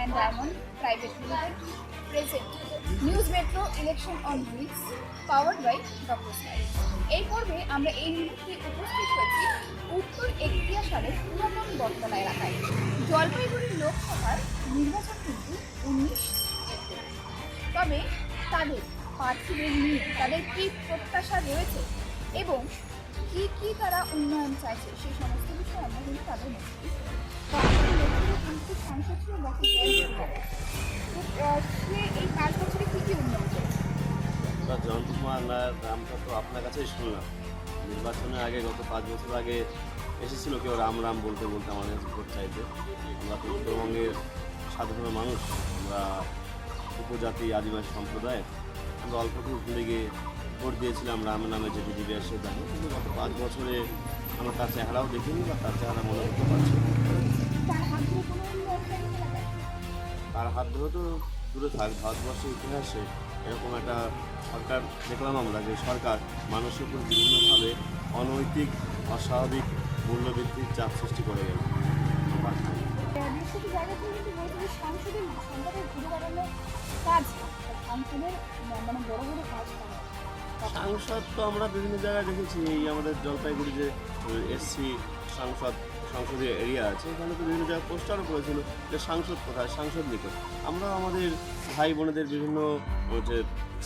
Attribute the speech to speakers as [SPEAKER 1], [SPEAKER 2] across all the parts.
[SPEAKER 1] and Diamond Private Limited present News Metro Election on Wheels powered by Dr. Smile. এই পর্বে আমরা এই মুহূর্তে উপস্থিত হয়েছি উত্তর এখতিয়ার সালের পুরাতন বটতলা এলাকায়। জলপাইগুড়ি লোকসভার নির্বাচন কিন্তু 19 এপ্রিল। তবে তাদের প্রার্থীদের নিয়ে তাদের কী প্রত্যাশা রয়েছে এবং কী কী তারা উন্নয়ন চাইছে সেই সমস্ত বিষয়ে আমরা কিন্তু তাদের মধ্যে কিন্তু সাংসদ ছিল ডক্টর সে এই 5 বছরে কী কী উন্নয়ন করেছে?
[SPEAKER 2] জয়ন্ত কুমার নায়ের নামটা তো আপনার কাছেই শুনলাম। নির্বাচনের আগে গত 5 বছর আগে এসেছিল কেউ রাম রাম বলতে বলতে আমাদের কাছে ভোট চাইতে। আমরা তো উত্তরবঙ্গের সাধারণ মানুষ, আমরা উপজাতি আদিবাসী সম্প্রদায়, আমরা অল্প কিছু ভুলে গিয়ে ভোট দিয়েছিলাম রাম নামে যে দিদি এসে জানি। কিন্তু গত 5 বছরে আমরা তার চেহারাও দেখিনি বা তার চেহারা মনে করতে পারছি। তার হাত ধরে তো দূরে থাক, ভারতবর্ষের ইতিহাসে এরকম একটা সরকার দেখলাম আমরা, যে সরকার মানুষের উপর বিভিন্নভাবে অনৈতিক অস্বাভাবিক মূল্যবৃদ্ধির চাপ সৃষ্টি করে গেল। সাংসদ তো আমরা বিভিন্ন জায়গায় দেখেছি, এই আমাদের জলপাইগুড়ি যে এসসি সংসদীয় এরিয়া আছে, এখানে তো বিভিন্ন জায়গায় পোস্টারও করেছিল যে সাংসদ কোথায়, সাংসদ নিকট। আমরা আমাদের ভাই বোনেদের বিভিন্ন যে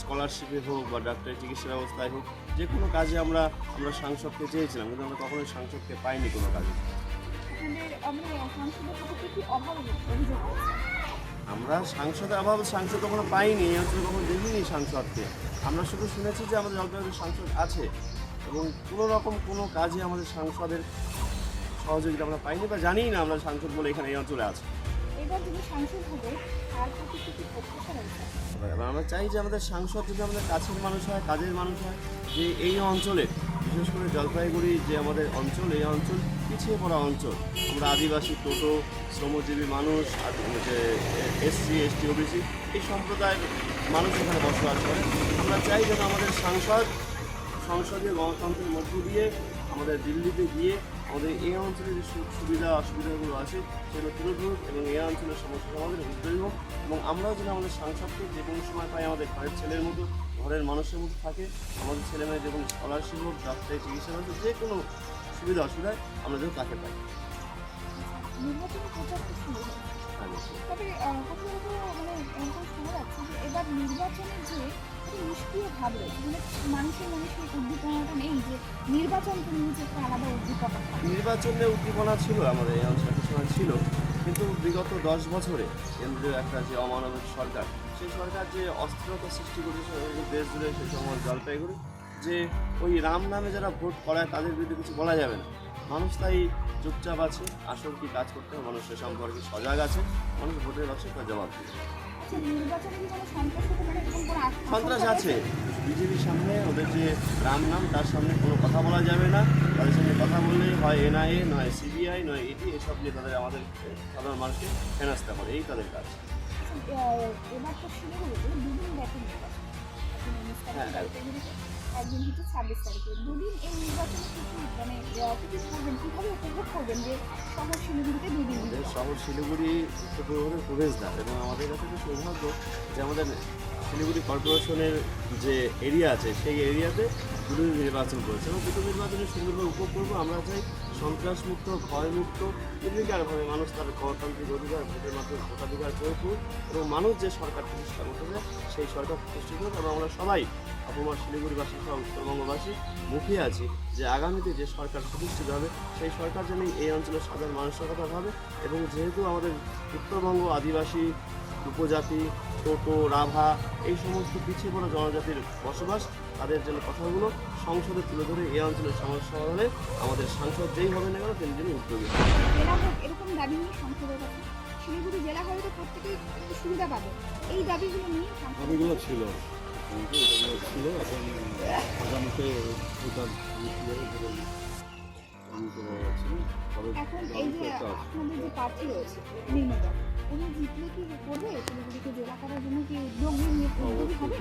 [SPEAKER 2] স্কলারশিপে হোক বা ডাক্তারি চিকিৎসা ব্যবস্থায় হোক, যে কোনো কাজে আমরা সাংসদকে চেয়েছিলাম, কিন্তু আমরা কখনোই সাংসদকে পাইনি কোনো কাজে। আমরা সাংসদের অভাব সাংসদ কখনো পাইনি, এই অঞ্চলে কখনো দেখিনি সাংসদকে। আমরা শুধু শুনেছি যে আমাদের জলপাইগুড়ির সাংসদ আছে এবং কোনো রকম কোনো কাজে আমাদের সাংসদের সহযোগিতা আমরা পাইনি বা জানি না আমরা সাংসদ বলে এখানে এই অঞ্চলে আছে। আমরা চাই যে আমাদের সাংসদ যদি আমাদের কাছের মানুষ হয়, কাজের মানুষ হয়, যে এই অঞ্চলে বিশেষ করে জলপাইগুড়ি যে আমাদের অঞ্চল, এই অঞ্চল পিছিয়ে পড়া অঞ্চল। আমরা আদিবাসী, টোটো, শ্রমজীবী মানুষ, যে এসসি এসটি ওবিসি এই সম্প্রদায়ের মানুষ এখানে বসবাস করে। আমরা চাই যেন আমাদের সংসদীয় গণতন্ত্রের মধ্য দিয়ে আমাদের দিল্লিতে গিয়ে আমাদের এই অঞ্চলের যে সুবিধা অসুবিধাগুলো আছে সেগুলো তুলে ধরুক এবং এই অঞ্চলের সমস্যা আমাদের উদ্যোগী হোক, এবং আমরাও যেন আমাদের সাংসদকে যে কোনো সময় পাই আমাদের ঘরের ছেলের মতো, ঘরের মানুষের মতো থাকে। আমাদের ছেলেমেয়ের যে কোনো স্কলারশিপ হোক, ডাক্তারি চিকিৎসা হোক, যে কোনো সুবিধা অসুবিধায় আমরা যেন তাকে পাই।
[SPEAKER 1] তবে এবার নির্বাচনের যে নিষ্ক্রিয় ভাব রয়েছে, মানে মানুষের উদ্দীপনাটা নেই যে নির্বাচনকে নিয়ে যে একটা আলাদা উদ্দীপনা।
[SPEAKER 2] নির্বাচনের উদ্দীপনা ছিল আমাদের এই অঞ্চলে সময় ছিল, কিন্তু বিগত 10 বছরে কেন্দ্রীয় একটা যে অমানবিক সরকার, সেই সরকার যে অস্থিরতা সৃষ্টি করেছে দেশ জুড়ে, সেই সময় জলপাইগুড়ি যে ওই রাম নামে যারা ভোট করায় তাদের বিরুদ্ধে কিছু বলা যাবে না। মানুষ তাই চুপচাপ আছে, আসল কি কাজ করতে হবে মানুষ সে সম্পর্কে সজাগ আছে, মানুষ ভোটের বাক্সে তার জবাব দিবে। সন্ত্রাস আছে বিজেপির সামনে, ওদের যে রাম নাম তার সামনে কোনো কথা বলা যাবে না। তাদের সামনে কথা বললে হয় এনআইএ, নয় সিবিআই, নয় ইডি, এসব নিয়ে তাদের আমাদের সাধারণ মানুষকে হেনস্থা করে, এই তাদের কাজ। হ্যাঁ,
[SPEAKER 1] একদিন হচ্ছে 26 তারিখে, দুদিন এই নির্বাচনে মানে কীভাবে উপভোগ করবেন যে শহর শিলিগুড়িতে দুদিন?
[SPEAKER 2] শহর শিলিগুড়ি উত্তরবঙ্গের প্রবেশদ্বার, এবং আমাদের কাছে তো সৌভাগ্য যে আমাদের শিলিগুড়ি কর্পোরেশনের যে এরিয়া আছে সেই এরিয়াতে দুদিন নির্বাচন করেছে, এবং দুটো নির্বাচনে সুন্দরভাবে উপভোগ করবো। আমরা চাই সন্ত্রাসমুক্ত, ভয়মুক্ত, নির্বিকারভাবে মানুষ তার গণতান্ত্রিক অধিকার, ভোটের মাধ্যমে ভোটাধিকার প্রয়োগ করুক, এবং মানুষ যে সরকার প্রতিষ্ঠা করতে চায় সেই সরকার প্রতিষ্ঠিত হোক। এবং আমরা সবাই অপমার শিলিগুড়িবাসী সহ উত্তরবঙ্গবাসী মুখিয়ে আছি যে আগামীতে যে সরকার প্রতিষ্ঠিত হবে সেই সরকার যেন এই অঞ্চলের সাধারণ মানুষের কথা ভাবে। এবং যেহেতু আমাদের উত্তরবঙ্গ আদিবাসী, উপজাতি, টোটো, রাভা এই সমস্ত পিছিয়ে পড়া জনজাতির বসবাস, তাদের জন্য কথাগুলো সংসদে তুলে ধরে এই অঞ্চলের সমস্যা সমাধানে আমাদের সাংসদ যেই হবে না কেন তিনি যিনি উদ্যোগী।
[SPEAKER 1] এরকম দাবি নিয়ে সংসদের কাছে শিলিগুড়ি জেলা হয়তো প্রত্যেকেই সুবিধা পাবে, এই দাবিগুলো নিয়ে
[SPEAKER 3] দাবিগুলো ছিল এখন আগামীতে
[SPEAKER 1] এখন এই যে আপনাদের যে প্রার্থী রয়েছে নির্মলা, উনি জিতলে কি করবে শিলিগুড়িকে জেলা করার জন্য, কি উদ্যোগ নিয়ে হবে?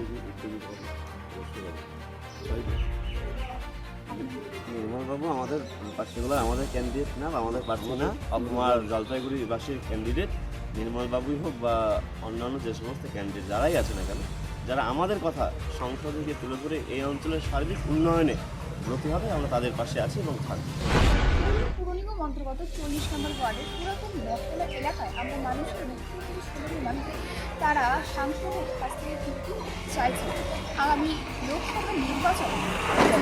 [SPEAKER 2] নির্মলবাবু আমাদের পার্টিকুলার আমাদের ক্যান্ডিডেট না, বা আমাদের প্রার্থী না, আপনার জলপাইগুড়িবাসীর ক্যান্ডিডেট। নির্মল বাবুই হোক বা অন্যান্য যে সমস্ত ক্যান্ডিডেট যারাই আছে না কেন, যারা আমাদের কথা সংসদে গিয়ে তুলে ধরে এই অঞ্চলের সার্বিক উন্নয়নে ব্রতী হবে, আমরা তাদের পাশে আছি এবং থাকবো।
[SPEAKER 1] পুরনিগম অন্তর্গত 40 নম্বর ওয়ার্ডের পুরাতন বটতলা এলাকায় আমরা মানুষের মানুষ তারা সাংসদের কাছ থেকে কিন্তু চাইছে আগামী লোকসভা নির্বাচনে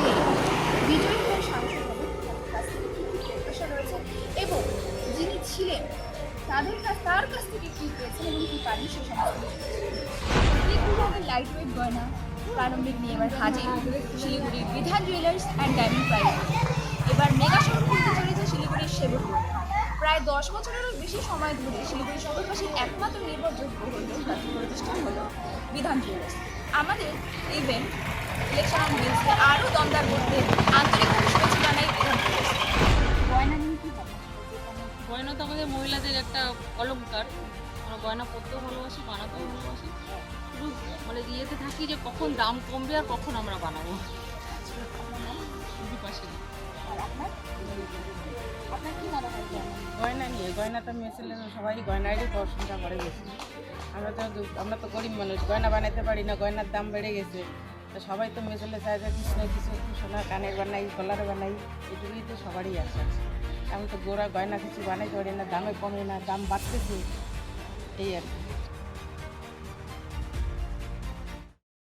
[SPEAKER 1] যে বিজয়ী হয়ে সাংসদ হবে তাদের কাছ থেকে কী কী প্রত্যাশা রয়েছে এবং যিনি ছিলেন তার কাছ থেকে কী পেয়েছেন এবং কী পারেন সে সমস্ত কিছু লাইট ওয়েট গয়না প্রারম্ভিক নিয়ে এবার হাজির শিলিগুড়ির বিধান জুয়েলার্স অ্যান্ড ডায়মন্ড প্রাইভেট। এবার মেগা শোরুম খুলতে চলেছে শিলিগুড়ির সেবকপুর। প্রায় 10 বছরেরও বেশি সময় ধরে শিলিগুড়ি শহরবাসীর একমাত্র নির্ভরযোগ্য প্রতিষ্ঠান হলো বিধান জুয়েলার্স। আমাদের ইভেন্ট ইলেকশন অন হুইলসকে আরও দমদার করতে আন্তরিকভাবে শুভেচ্ছা জানাই বিধান জুয়েলার্স। গয়না নিয়ে কী ভাবনা?
[SPEAKER 4] গয়না তো আমাদের মহিলাদের একটা অলংকার, আমরা গয়না পরতেও ভালোবাসি, বানাতেও ভালোবাসি। শুধু মানে ইয়েতে থাকি যে কখন দাম কমবে আর কখন আমরা বানাবো। পাশে
[SPEAKER 1] আর আপনার কী মনে হয় গয়না?
[SPEAKER 5] গয়না নিয়ে গয়নাটা মেয়েছেলে সবাই গয়নারই পছন্দটা করে বেশি। আমরা তো গরিব মানুষ, গয়না বানাইতে পারি না, গয়নার দাম বেড়ে গেছে। তো সবাই তো মেয়েছেলে চায় যে কিছু না কিছু একটু সোনা কানের বানাই, গলার বানাই, এটুকুই তো সবারই আছে। আমি তো গোড়া গয়না কিছু বানাইতে পারি না, দামে কমে না, দাম বাড়তেছে এই আর কি।